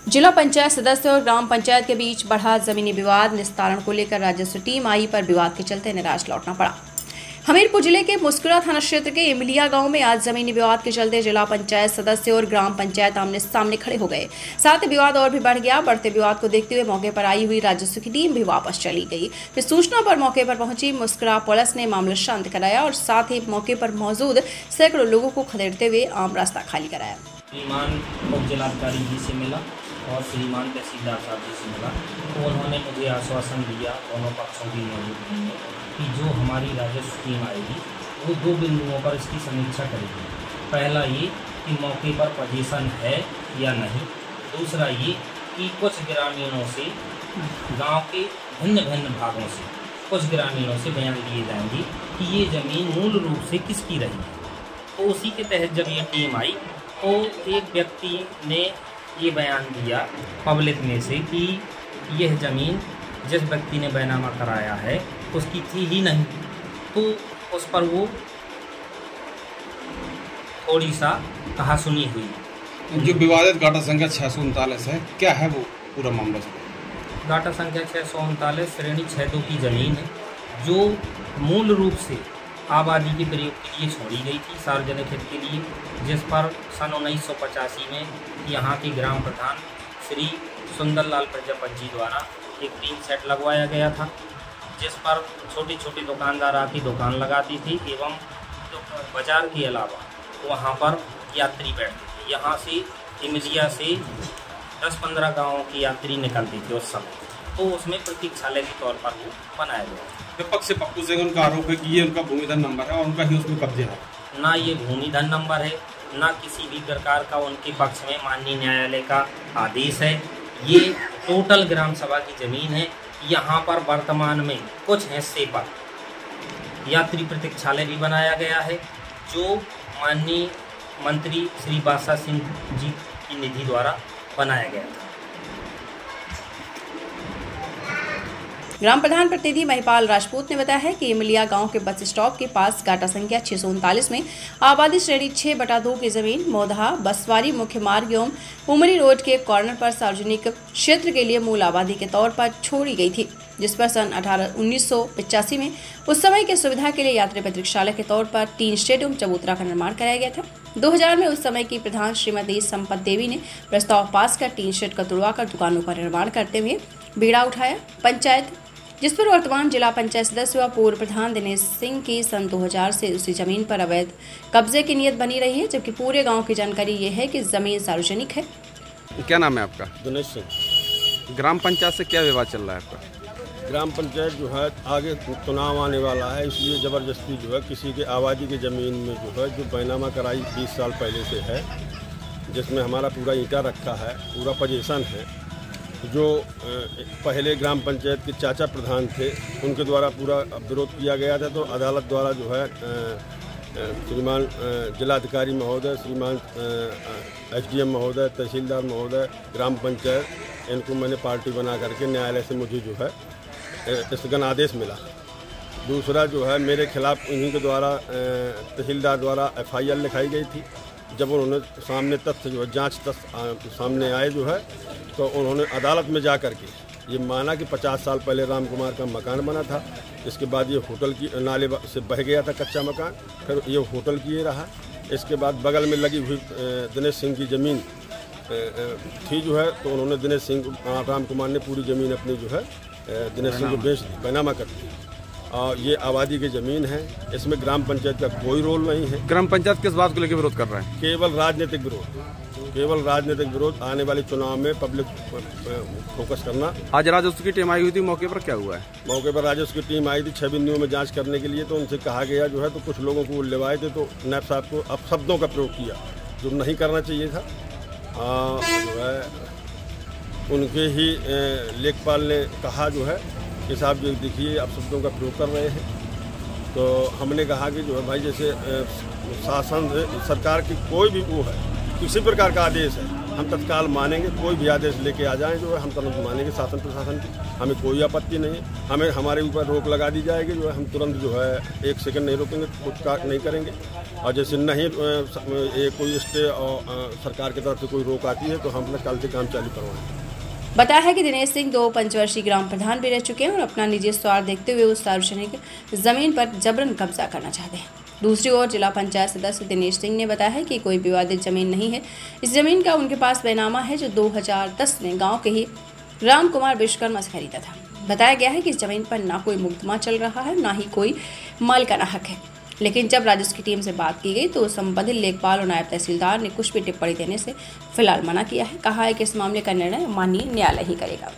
जिला पंचायत सदस्य और ग्राम पंचायत के बीच बढ़ा जमीनी विवाद। निस्तारण को लेकर राजस्व टीम आई पर विवाद के चलते निराश लौटना पड़ा। हमीरपुर जिले के मुस्कुरा थाना क्षेत्र के इमलिया गांव में आज जमीनी विवाद के चलते जिला पंचायत सदस्य और ग्राम पंचायत आमने सामने खड़े हो गए। साथ ही विवाद और भी बढ़ गया। बढ़ते विवाद को देखते हुए मौके पर आई हुई राजस्व की टीम भी वापस चली गई। फिर सूचना पर मौके पर पहुंची मुस्कुरा पुलिस ने मामला शांत कराया और साथ ही मौके पर मौजूद सैकड़ों लोगों को खदेड़ते हुए आम रास्ता खाली कराया। श्रीमान उप जिलाधिकारी जी से मिला और श्रीमान तहसीलदार साहब जी से मिला, तो उन्होंने मुझे आश्वासन दिया, दोनों पक्षों की मौजूदगी में, कि जो हमारी राजस्व टीम आएगी वो 2 बिंदुओं पर इसकी समीक्षा करेगी। पहला ये कि मौके पर पोजीशन है या नहीं, दूसरा ये कि कुछ ग्रामीणों से, गांव के भिन्न भिन्न भागों से कुछ ग्रामीणों से बयान दिए जाएंगे कि ये ज़मीन मूल रूप से किसकी रही है। तो उसी के तहत जब ये टीम आई तो एक व्यक्ति ने ये बयान दिया पब्लिक में से कि यह ज़मीन जिस व्यक्ति ने बैनामा कराया है उसकी थी ही नहीं। तो उस पर वो थोड़ी सा कहासुनी हुई। जो विवादित गाटा संख्या 639 है, क्या है वो पूरा मामला? गाटा संख्या 639 श्रेणी 6-2 की ज़मीन है, जो मूल रूप से आबादी के प्रयोग के लिए छोड़ी गई थी, सार्वजनिक हित के लिए, जिस पर सन 1985 में यहाँ के ग्राम प्रधान श्री सुंदरलाल प्रजापति जी द्वारा एक टीन सेट लगवाया गया था, जिस पर छोटी छोटी दुकानदार आके दुकान लगाती थी एवं तो बाज़ार के अलावा वहाँ पर यात्री बैठते थे। यहाँ से इमलिया से 10-15 गाँवों की यात्री निकलती थी उस समय, तो उसमें प्रतीक्षालय के तौर पर वो बनाया गया। विपक्ष से पप्पू सिंह उनका आरोप है कि ये उनका भूमिधन नंबर है और उनका ही उसमें कब्जे है। ना ये भूमिधन नंबर है, ना किसी भी प्रकार का उनके पक्ष में माननीय न्यायालय का आदेश है। ये टोटल ग्राम सभा की ज़मीन है। यहाँ पर वर्तमान में कुछ हिस्से पर यात्री प्रतीक्षालय भी बनाया गया है, जो माननीय मंत्री श्री बादशाह सिंह जी की निधि द्वारा बनाया गया था। ग्राम प्रधान प्रतिनिधि महिपाल राजपूत ने बताया है कि इमलिया गांव के बस स्टॉप के पास गाटा संख्या 639 में आबादी श्रेणी 6/2 की जमीन मोदहा बसवारी मुख्य मार्ग एवं उमरी रोड के कॉर्नर पर सार्वजनिक क्षेत्र के लिए मूल आबादी के तौर पर छोड़ी गई थी, जिस पर सन 1985 में उस समय की सुविधा के लिए यात्री प्रतीक्षालय के तौर पर टीन शेड एवं चबूतरा का निर्माण कराया गया था। 2000 में उस समय की प्रधान श्रीमती संपत देवी ने प्रस्ताव पास कर टीन शेड का तुड़वाकर दुकानों का निर्माण करते हुए बीड़ा उठाया। पंचायत, जिस पर वर्तमान जिला पंचायत सदस्य व पूर्व प्रधान दिनेश सिंह की सन 2000 से उसी जमीन पर अवैध कब्जे की नीयत बनी रही है, जबकि पूरे गांव की जानकारी ये है कि जमीन सार्वजनिक है। क्या नाम है आपका? दिनेश सिंह। ग्राम पंचायत से क्या विवाद चल रहा है आपका? ग्राम पंचायत जो है आगे चुनाव आने वाला है, इसलिए ज़बरदस्ती जो है किसी के आबादी की ज़मीन में जो है जो बैनामा कराई 20 साल पहले से है, जिसमें हमारा पूरा ईंटा रखा है, पूरा पोजीशन है, जो पहले ग्राम पंचायत के चाचा प्रधान थे उनके द्वारा पूरा विरोध किया गया था। तो अदालत द्वारा जो है श्रीमान जिलाधिकारी महोदय, श्रीमान SDM महोदय, तहसीलदार महोदय, ग्राम पंचायत, इनको मैंने पार्टी बना करके न्यायालय से मुझे जो है स्थगन आदेश मिला। दूसरा जो है मेरे खिलाफ उन्हीं के द्वारा तहसीलदार द्वारा FIR लिखाई गई थी। जब उन्होंने सामने तथ्य जो है जाँच तथ्य सामने आए जो है, तो उन्होंने अदालत में जा कर के ये माना कि 50 साल पहले राम कुमार का मकान बना था, इसके बाद ये होटल की नाले से बह गया था कच्चा मकान, फिर ये होटल किए रहा। इसके बाद बगल में लगी हुई दिनेश सिंह की ज़मीन थी जो है, तो उन्होंने दिनेश सिंह राम कुमार ने पूरी ज़मीन अपनी जो है दिनेश सिंह को बेच दी, बैनामा कर दी। और ये आबादी की ज़मीन है, इसमें ग्राम पंचायत का कोई रोल नहीं है। ग्राम पंचायत किस बात को लेकर विरोध कर रहा है? केवल राजनीतिक विरोध, केवल राजनीतिक विरोध। आने वाले चुनाव में पब्लिक फोकस करना। आज राजस्व की टीम आई हुई थी, मौके पर क्या हुआ है? मौके पर राजस्व की टीम आई थी 6 बिंदुओं में जांच करने के लिए, तो उनसे कहा गया जो है, तो कुछ लोगों को लेवाए थे, तो नायब साहब को अपशब्दों का प्रयोग किया जो नहीं करना चाहिए था। जो है उनके ही लेखपाल ने कहा जो है कि साहब जो देखिए आप शब्दों का प्रयोग कर रहे हैं। तो हमने कहा कि जो है भाई, जैसे शासन सरकार की कोई भी वो है, किसी प्रकार का आदेश है, हम तत्काल मानेंगे। कोई भी आदेश लेके आ जाएं जो है हम तुरंत मानेंगे शासन प्रशासन की, हमें कोई आपत्ति नहीं है। हमें हमारे ऊपर रोक लगा दी जाएगी जो है हम तुरंत जो है 1 सेकंड नहीं रोकेंगे, कुछ कार्य नहीं करेंगे। और जैसे नहीं कोई स्टे और सरकार की तरफ से कोई रोक आती है तो हम अपना कल से काम चालू करवाएंगे। बताया है कि दिनेश सिंह 2 पंचवर्षीय ग्राम प्रधान भी रह चुके हैं और अपना निजी स्वार्थ देखते हुए उस सार्वजनिक जमीन पर जबरन कब्जा करना चाहते हैं। दूसरी ओर जिला पंचायत सदस्य दिनेश सिंह ने बताया है कि कोई विवादित जमीन नहीं है। इस जमीन का उनके पास बैनामा है जो 2010 में गांव के ही राम कुमार विश्वकर्मा से खरीदा था। बताया गया है कि इस जमीन पर ना कोई मुकदमा चल रहा है, ना ही कोई मालिकाना हक है। लेकिन जब राजस्व की टीम से बात की गई तो संबंधित लेखपाल और नायब तहसीलदार ने कुछ भी टिप्पणी देने से फिलहाल मना किया है। कहा है कि इस मामले का निर्णय माननीय न्यायालय ही करेगा।